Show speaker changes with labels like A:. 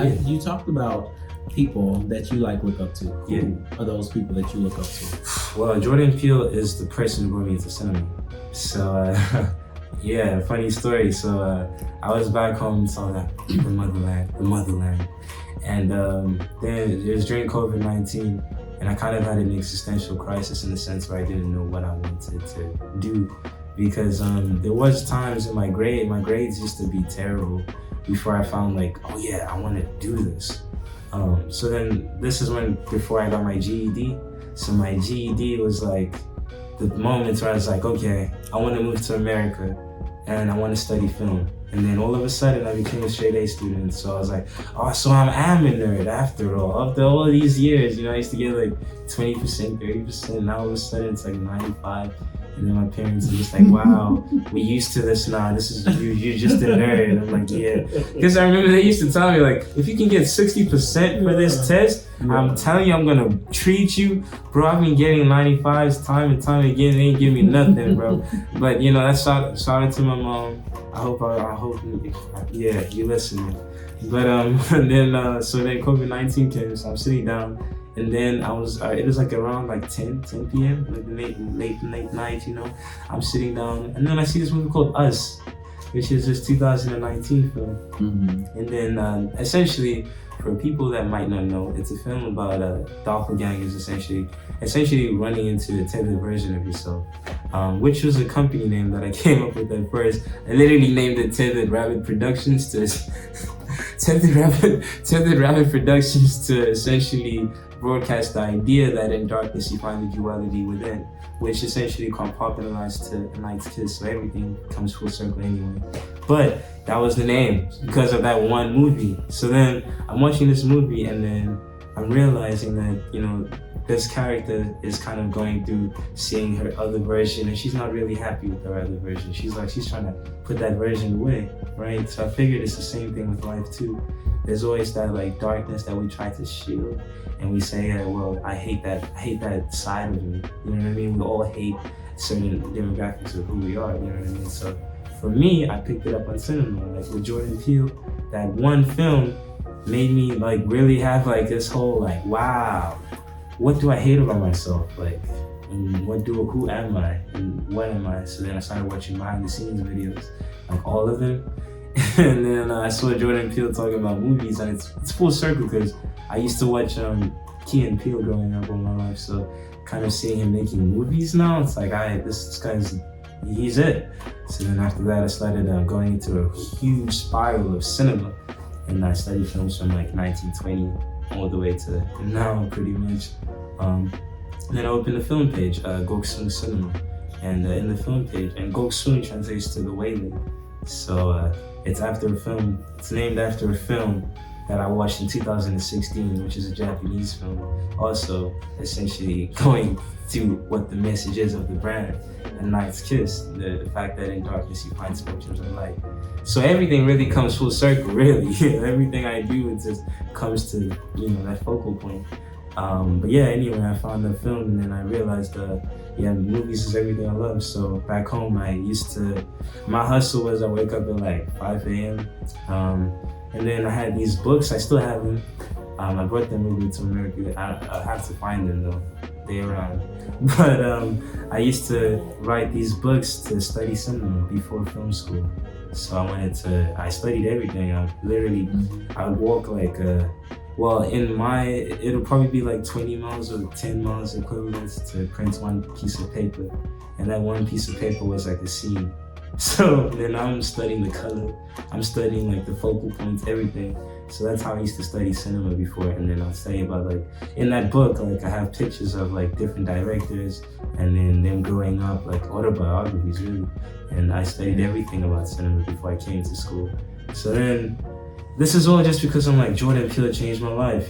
A: You talked about people that you look up to. Who
B: Yeah.
A: are those people that you look up to?
B: Well, Jordan Peele is the person who brought me into cinema. So, yeah, funny story. So, I was back home, saw that the motherland. And then it was during COVID-19, and I kind of had an existential crisis in the sense where I didn't know what I wanted to do. Because there was times in my grades used to be terrible before I found oh yeah, I want to do this. So then this is before I got my GED. So my GED was the moment where I was okay, I want to move to America and I want to study film. And then all of a sudden I became a straight A student. So I was oh, so I am a nerd after all. After all these years, I used to get 20%, 30%. Now all of a sudden it's 95. And then my parents are just wow, we're used to this now. This is you're just a nerd. And I'm yeah. Because I remember they used to tell me if you can get 60% for this test, I'm telling you I'm gonna treat you. Bro, I've been getting 95s time and time again. They ain't give me nothing, bro. But that's shout out to my mom. I hope yeah, you listening. But and then so then COVID-19 came, so I'm sitting down. And then it was around 10 p.m., late night, I'm sitting down, and then I see this movie called Us, which is this 2019 film. Mm-hmm. And then essentially, for people that might not know, it's a film about doppelgangers essentially running into a tethered version of yourself, which was a company name that I came up with at first. I literally named it Tethered Rabbit Productions to Tethered Rabbit Productions to essentially broadcast the idea that in darkness you find the duality within, which essentially got popularized to A Night's Kiss, so everything comes full circle anyway. But that was the name because of that one movie. So then I'm watching this movie and then I'm realizing that, this character is kind of going through seeing her other version and she's not really happy with her other version. She's trying to put that version away, right? So I figured it's the same thing with life too. There's always that darkness that we try to shield and we say, well, I hate that side of me. You know what I mean? We all hate certain demographics of who we are, you know what I mean? So for me, I picked it up on cinema, with Jordan Peele. That one film made me really have this whole wow, what do I hate about myself? And who am I? And what am I? So then I started watching behind the scenes videos, all of them. And then I saw Jordan Peele talking about movies, and it's full circle because I used to watch Key and Peele growing up all my life. So kind of seeing him making movies now, it's this guy's, he's it. So then after that, I started going into a huge spiral of cinema, and I studied films from 1920 all the way to now, pretty much. And then I opened the film page, Goksung Cinema, and in the film page, and Goksung translates to the Wailing. So it's named after a film that I watched in 2016, which is a Japanese film, also essentially going to what the message is of the brand, A Night's Kiss, the fact that in darkness you find spectrums of light. So everything really comes full circle, really. Everything I do, it just comes to, that focal point. But yeah, anyway, I found the film and then I realized movies is everything I love. So back home, my hustle was I wake up at 5 a.m. And then I had these books, I still have them. I brought them over to America. I have to find them though, they're around. But I used to write these books to study cinema before film school. So I studied everything. I would walk it'll probably be 20 miles or 10 miles equivalents to print one piece of paper. And that one piece of paper was a scene. So then I'm studying the color, I'm studying the focal points, everything. So that's how I used to study cinema before. And then I'll study about in that book, I have pictures of different directors and then them growing up, autobiographies really. And I studied everything about cinema before I came to school. So then this is all just because I'm Jordan Peele changed my life.